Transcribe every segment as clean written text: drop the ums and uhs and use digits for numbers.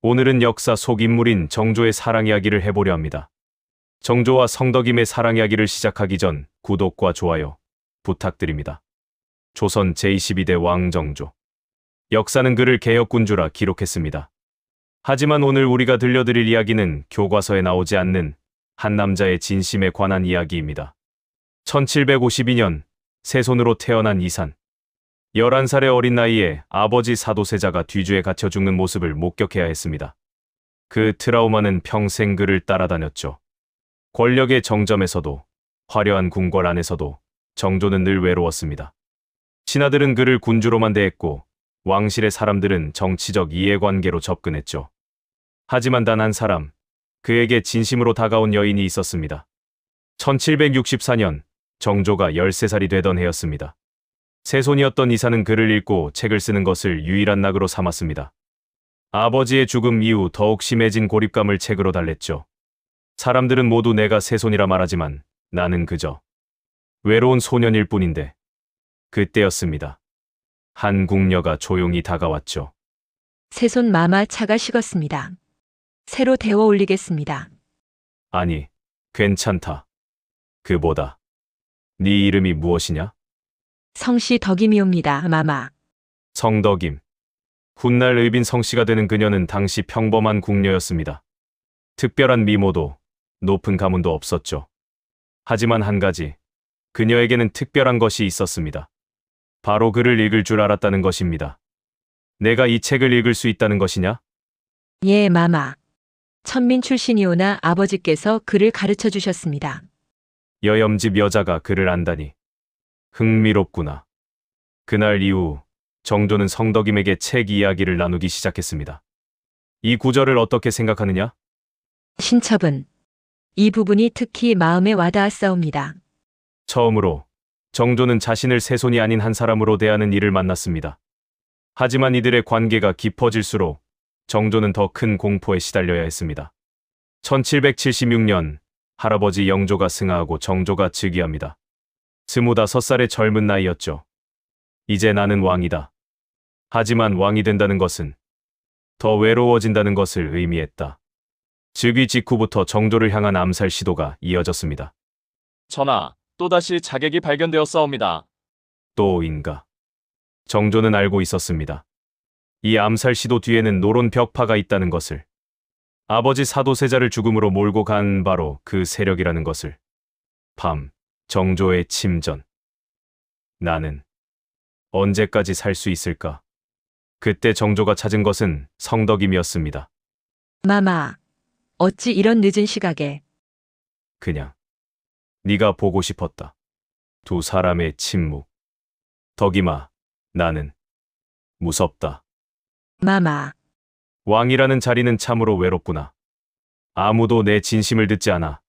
오늘은 역사 속 인물인 정조의 사랑 이야기를 해보려 합니다. 정조와 성덕임의 사랑 이야기를 시작하기 전 구독과 좋아요 부탁드립니다. 조선 제22대 왕 정조. 역사는 그를 개혁군주라 기록했습니다. 하지만 오늘 우리가 들려드릴 이야기는 교과서에 나오지 않는 한 남자의 진심에 관한 이야기입니다. 1752년 세손으로 태어난 이산. 11살의 어린 나이에 아버지 사도세자가 뒤주에 갇혀 죽는 모습을 목격해야 했습니다. 그 트라우마는 평생 그를 따라다녔죠. 권력의 정점에서도, 화려한 궁궐 안에서도 정조는 늘 외로웠습니다. 신하들은 그를 군주로만 대했고 왕실의 사람들은 정치적 이해관계로 접근했죠. 하지만 단 한 사람, 그에게 진심으로 다가온 여인이 있었습니다. 1764년 정조가 13살이 되던 해였습니다. 세손이었던 이사는 글을 읽고 책을 쓰는 것을 유일한 낙으로 삼았습니다. 아버지의 죽음 이후 더욱 심해진 고립감을 책으로 달랬죠. 사람들은 모두 내가 세손이라 말하지만 나는 그저 외로운 소년일 뿐인데. 그때였습니다. 한 궁녀가 조용히 다가왔죠. 세손 마마 차가 식었습니다. 새로 데워 올리겠습니다. 아니, 괜찮다. 그보다 네 이름이 무엇이냐? 성씨 덕임이옵니다, 마마. 성덕임. 훗날 의빈 성씨가 되는 그녀는 당시 평범한 궁녀였습니다. 특별한 미모도 높은 가문도 없었죠. 하지만 한 가지, 그녀에게는 특별한 것이 있었습니다. 바로 그를 읽을 줄 알았다는 것입니다. 내가 이 책을 읽을 수 있다는 것이냐? 예, 마마. 천민 출신이오나 아버지께서 글을 가르쳐 주셨습니다. 여염집 여자가 글을 안다니. 흥미롭구나. 그날 이후 정조는 성덕임에게 책 이야기를 나누기 시작했습니다. 이 구절을 어떻게 생각하느냐? 신첩은 이 부분이 특히 마음에 와닿았사옵니다. 처음으로 정조는 자신을 세손이 아닌 한 사람으로 대하는 이를 만났습니다. 하지만 이들의 관계가 깊어질수록 정조는 더 큰 공포에 시달려야 했습니다. 1776년 할아버지 영조가 승하하고 정조가 즉위합니다. 25살의 젊은 나이였죠. 이제 나는 왕이다. 하지만 왕이 된다는 것은 더 외로워진다는 것을 의미했다. 즉위 직후부터 정조를 향한 암살 시도가 이어졌습니다. 전하, 또다시 자객이 발견되었사옵니다. 또인가. 정조는 알고 있었습니다. 이 암살 시도 뒤에는 노론 벽파가 있다는 것을. 아버지 사도세자를 죽음으로 몰고 간 바로 그 세력이라는 것을. 밤, 정조의 침전. 나는 언제까지 살 수 있을까? 그때 정조가 찾은 것은 성덕임이었습니다. 마마, 어찌 이런 늦은 시각에. 그냥 네가 보고 싶었다. 두 사람의 침묵. 덕임아, 나는 무섭다. 마마, 왕이라는 자리는 참으로 외롭구나. 아무도 내 진심을 듣지 않아.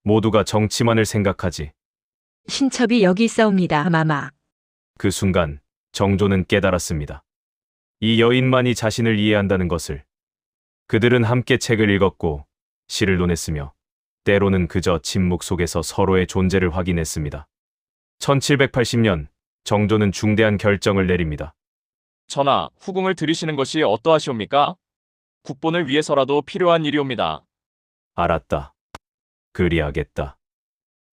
모두가 정치만을 생각하지. 신첩이 여기 있사옵니다, 마마. 그 순간 정조는 깨달았습니다. 이 여인만이 자신을 이해한다는 것을. 그들은 함께 책을 읽었고 시를 논했으며 때로는 그저 침묵 속에서 서로의 존재를 확인했습니다. 1780년 정조는 중대한 결정을 내립니다. 전하, 후궁을 들이시는 것이 어떠하시옵니까? 국본을 위해서라도 필요한 일이옵니다. 알았다. 그리하겠다.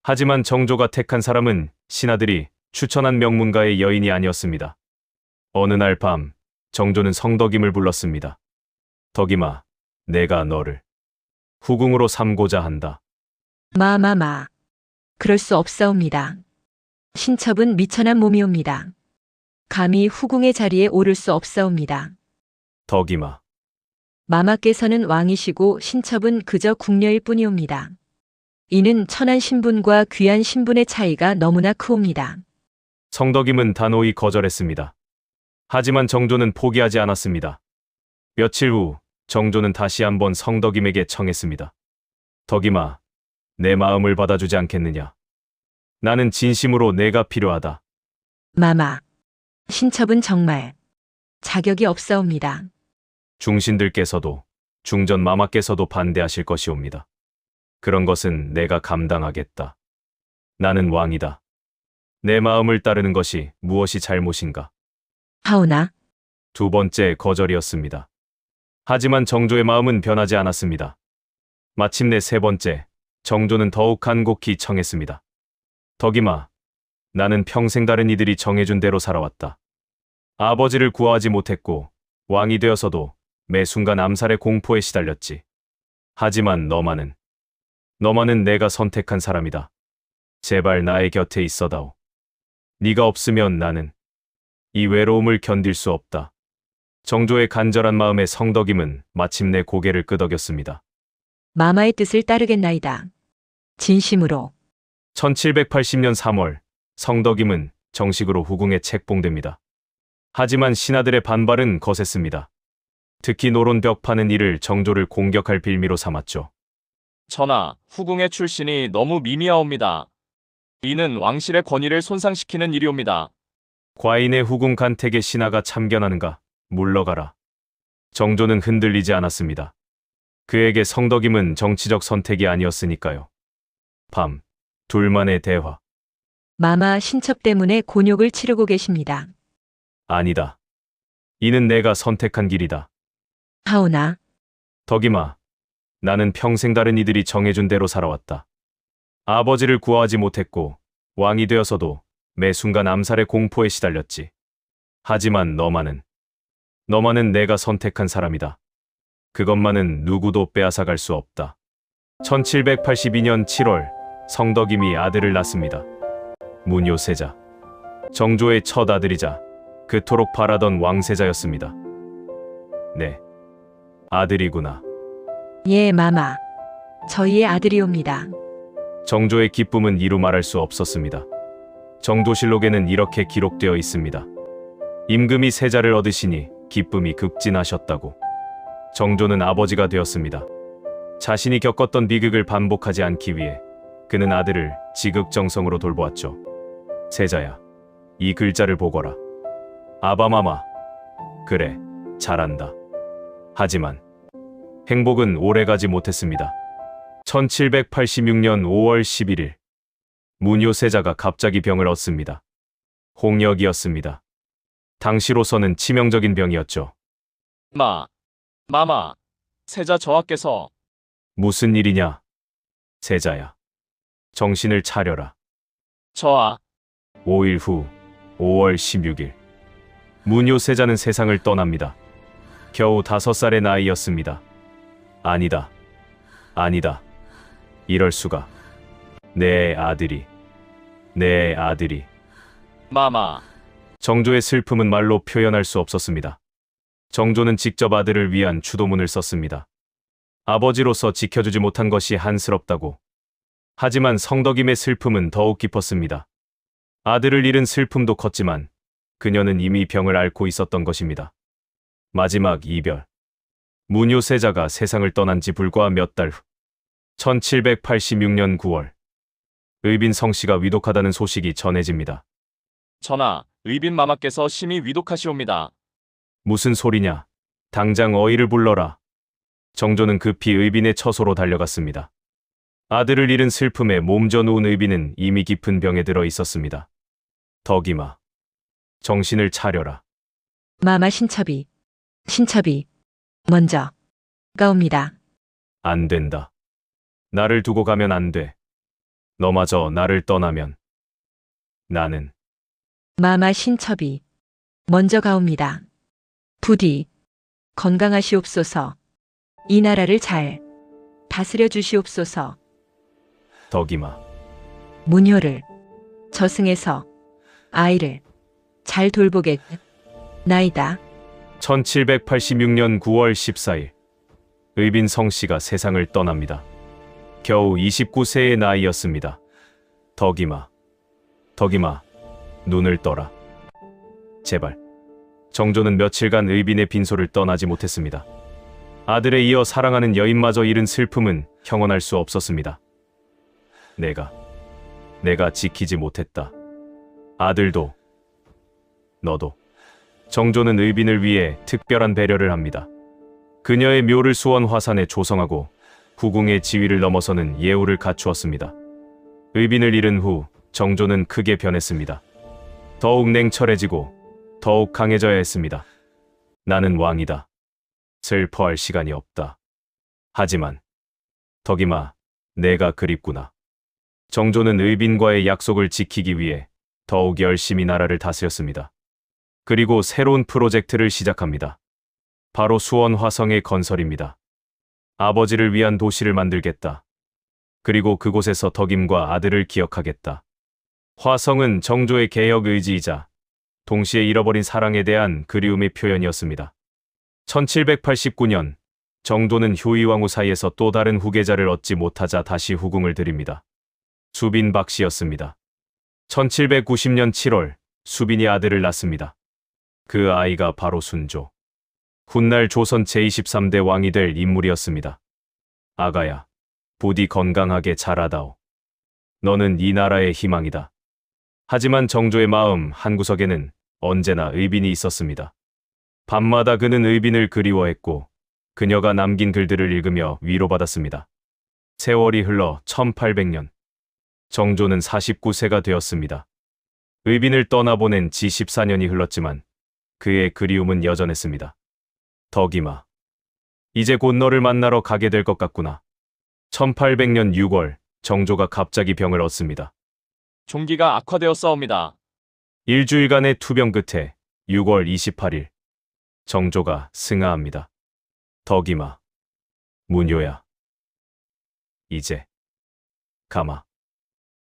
하지만 정조가 택한 사람은 신하들이 추천한 명문가의 여인이 아니었습니다. 어느 날 밤 정조는 성덕임을 불렀습니다. 덕임아, 내가 너를 후궁으로 삼고자 한다. 마마마. 그럴 수 없사옵니다. 신첩은 미천한 몸이옵니다. 감히 후궁의 자리에 오를 수 없사옵니다. 덕임아, 마마께서는 왕이시고 신첩은 그저 궁녀일 뿐이옵니다. 이는 천한 신분과 귀한 신분의 차이가 너무나 크옵니다. 성덕임은 단호히 거절했습니다. 하지만 정조는 포기하지 않았습니다. 며칠 후 정조는 다시 한번 성덕임에게 청했습니다. 덕임아, 내 마음을 받아주지 않겠느냐? 나는 진심으로 내가 필요하다. 마마, 신첩은 정말 자격이 없사옵니다. 중신들께서도 중전 마마께서도 반대하실 것이옵니다. 그런 것은 내가 감당하겠다. 나는 왕이다. 내 마음을 따르는 것이 무엇이 잘못인가? 하오나 두 번째 거절이었습니다. 하지만 정조의 마음은 변하지 않았습니다. 마침내 세 번째, 정조는 더욱 간곡히 청했습니다. 덕임아, 나는 평생 다른 이들이 정해준 대로 살아왔다. 아버지를 구하지 못했고 왕이 되어서도 매 순간 암살의 공포에 시달렸지. 하지만 너만은 내가 선택한 사람이다. 제발 나의 곁에 있어다오. 네가 없으면 나는 이 외로움을 견딜 수 없다. 정조의 간절한 마음에 성덕임은 마침내 고개를 끄덕였습니다. 마마의 뜻을 따르겠나이다. 진심으로. 1780년 3월, 성덕임은 정식으로 후궁에 책봉됩니다. 하지만 신하들의 반발은 거셌습니다. 특히 노론벽 파는 일을 정조를 공격할 빌미로 삼았죠. 전하, 후궁의 출신이 너무 미미하옵니다. 이는 왕실의 권위를 손상시키는 일이옵니다. 과인의 후궁 간택에 신하가 참견하는가? 물러가라. 정조는 흔들리지 않았습니다. 그에게 성덕임은 정치적 선택이 아니었으니까요. 밤, 둘만의 대화. 마마 신첩 때문에 곤욕을 치르고 계십니다. 아니다. 이는 내가 선택한 길이다. 하오나, 덕임아, 나는 평생 다른 이들이 정해준 대로 살아왔다. 아버지를 구하지 못했고 왕이 되어서도 매 순간 암살의 공포에 시달렸지. 하지만 너만은 내가 선택한 사람이다. 그것만은 누구도 빼앗아갈 수 없다. 1782년 7월, 성덕임이 아들을 낳습니다. 문효세자. 정조의 첫 아들이자 그토록 바라던 왕세자였습니다. 네, 아들이구나. 예, 마마. 저희의 아들이옵니다. 정조의 기쁨은 이루 말할 수 없었습니다. 정조실록에는 이렇게 기록되어 있습니다. 임금이 세자를 얻으시니 기쁨이 극진하셨다고. 정조는 아버지가 되었습니다. 자신이 겪었던 비극을 반복하지 않기 위해 그는 아들을 지극정성으로 돌보았죠. 세자야, 이 글자를 보거라. 아바마마. 그래, 잘한다. 하지만 행복은 오래가지 못했습니다. 1786년 5월 11일, 문효세자가 갑자기 병을 얻습니다. 홍역이었습니다. 당시로서는 치명적인 병이었죠. 마마, 세자 저하께서. 무슨 일이냐? 세자야, 정신을 차려라. 저하. 5일 후, 5월 16일, 문효세자는 세상을 떠납니다. 겨우 5살의 나이였습니다. 아니다. 이럴 수가. 내 아들이. 마마. 정조의 슬픔은 말로 표현할 수 없었습니다. 정조는 직접 아들을 위한 추도문을 썼습니다. 아버지로서 지켜주지 못한 것이 한스럽다고. 하지만 성덕임의 슬픔은 더욱 깊었습니다. 아들을 잃은 슬픔도 컸지만 그녀는 이미 병을 앓고 있었던 것입니다. 마지막 이별. 문효세자가 세상을 떠난 지 불과 몇 달 후, 1786년 9월, 의빈 성씨가 위독하다는 소식이 전해집니다. 전하, 의빈 마마께서 심히 위독하시옵니다. 무슨 소리냐? 당장 어이를 불러라. 정조는 급히 의빈의 처소로 달려갔습니다. 아들을 잃은 슬픔에 몸져 누운 의빈은 이미 깊은 병에 들어 있었습니다. 덕임아, 정신을 차려라. 마마 신첩이 먼저 가옵니다. 안 된다. 나를 두고 가면 안 돼. 너마저 나를 떠나면 나는. 마마 신첩이 먼저 가옵니다. 부디 건강하시옵소서. 이 나라를 잘 다스려 주시옵소서. 덕임아, 문효를 저승에서 아이를 잘 돌보겠나이다. 1786년 9월 14일, 의빈 성씨가 세상을 떠납니다. 겨우 29세의 나이였습니다. 덕임아, 눈을 떠라. 제발. 정조는 며칠간 의빈의 빈소를 떠나지 못했습니다. 아들에 이어 사랑하는 여인마저 잃은 슬픔은 형언할 수 없었습니다. 내가 지키지 못했다. 아들도, 너도. 정조는 의빈을 위해 특별한 배려를 합니다. 그녀의 묘를 수원 화산에 조성하고 후궁의 지위를 넘어서는 예우를 갖추었습니다. 의빈을 잃은 후 정조는 크게 변했습니다. 더욱 냉철해지고 더욱 강해져야 했습니다. 나는 왕이다. 슬퍼할 시간이 없다. 하지만 덕임아, 내가 그립구나. 정조는 의빈과의 약속을 지키기 위해 더욱 열심히 나라를 다스렸습니다. 그리고 새로운 프로젝트를 시작합니다. 바로 수원 화성의 건설입니다. 아버지를 위한 도시를 만들겠다. 그리고 그곳에서 덕임과 아들을 기억하겠다. 화성은 정조의 개혁 의지이자 동시에 잃어버린 사랑에 대한 그리움의 표현이었습니다. 1789년 정조는 효의왕후 사이에서 또 다른 후계자를 얻지 못하자 다시 후궁을 드립니다. 수빈 박씨였습니다. 1790년 7월 수빈이 아들을 낳습니다. 그 아이가 바로 순조. 훗날 조선 제23대 왕이 될 인물이었습니다. 아가야, 부디 건강하게 자라다오. 너는 이 나라의 희망이다. 하지만 정조의 마음 한구석에는 언제나 의빈이 있었습니다. 밤마다 그는 의빈을 그리워했고 그녀가 남긴 글들을 읽으며 위로받았습니다. 세월이 흘러 1800년. 정조는 49세가 되었습니다. 의빈을 떠나보낸 지 14년이 흘렀지만 그의 그리움은 여전했습니다. 덕임아, 이제 곧 너를 만나러 가게 될 것 같구나. 1800년 6월 정조가 갑자기 병을 얻습니다. 종기가 악화되었사옵니다. 일주일간의 투병 끝에 6월 28일 정조가 승하합니다. 덕임아, 문효야, 이제 가마.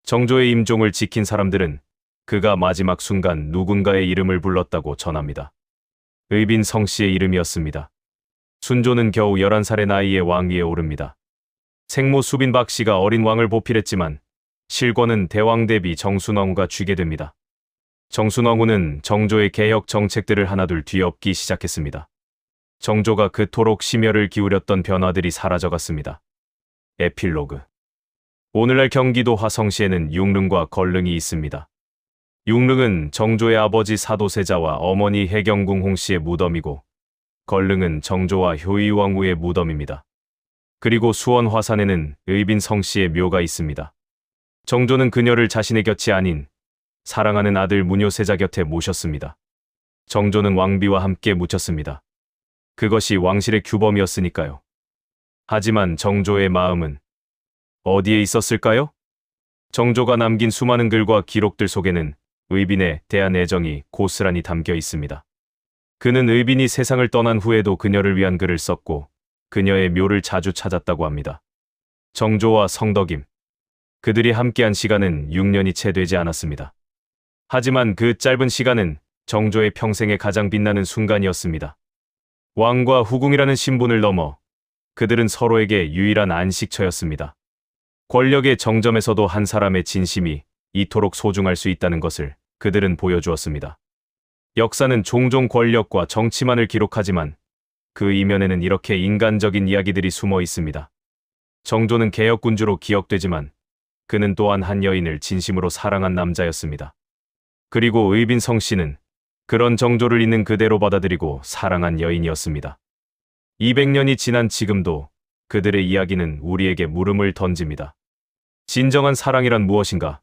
정조의 임종을 지킨 사람들은 그가 마지막 순간 누군가의 이름을 불렀다고 전합니다. 의빈 성씨의 이름이었습니다. 순조는 겨우 11살의 나이에 왕위에 오릅니다. 생모 수빈 박씨가 어린 왕을 보필했지만 실권은 대왕 대비 정순왕후가 쥐게 됩니다. 정순왕후는 정조의 개혁 정책들을 하나둘 뒤엎기 시작했습니다. 정조가 그토록 심혈을 기울였던 변화들이 사라져갔습니다. 에필로그. 오늘날 경기도 화성시에는 융릉과 걸릉이 있습니다. 융릉은 정조의 아버지 사도세자와 어머니 해경궁 홍씨의 무덤이고 걸릉은 정조와 효의왕후의 무덤입니다. 그리고 수원 화산에는 의빈 성씨의 묘가 있습니다. 정조는 그녀를 자신의 곁이 아닌 사랑하는 아들 문효세자 곁에 모셨습니다. 정조는 왕비와 함께 묻혔습니다. 그것이 왕실의 규범이었으니까요. 하지만 정조의 마음은 어디에 있었을까요? 정조가 남긴 수많은 글과 기록들 속에는 의빈에 대한 애정이 고스란히 담겨 있습니다. 그는 의빈이 세상을 떠난 후에도 그녀를 위한 글을 썼고 그녀의 묘를 자주 찾았다고 합니다. 정조와 성덕임. 그들이 함께한 시간은 6년이 채 되지 않았습니다. 하지만 그 짧은 시간은 정조의 평생에 가장 빛나는 순간이었습니다. 왕과 후궁이라는 신분을 넘어 그들은 서로에게 유일한 안식처였습니다. 권력의 정점에서도 한 사람의 진심이 이토록 소중할 수 있다는 것을 그들은 보여주었습니다. 역사는 종종 권력과 정치만을 기록하지만 그 이면에는 이렇게 인간적인 이야기들이 숨어 있습니다. 정조는 개혁군주로 기억되지만 그는 또한 한 여인을 진심으로 사랑한 남자였습니다. 그리고 의빈 성씨는 그런 정조를 있는 그대로 받아들이고 사랑한 여인이었습니다. 200년이 지난 지금도 그들의 이야기는 우리에게 물음을 던집니다. 진정한 사랑이란 무엇인가?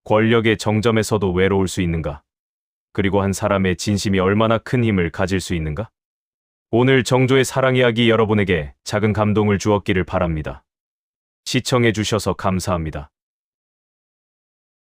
권력의 정점에서도 외로울 수 있는가? 그리고 한 사람의 진심이 얼마나 큰 힘을 가질 수 있는가? 오늘 정조의 사랑 이야기 여러분에게 작은 감동을 주었기를 바랍니다. 시청해 주셔서 감사합니다.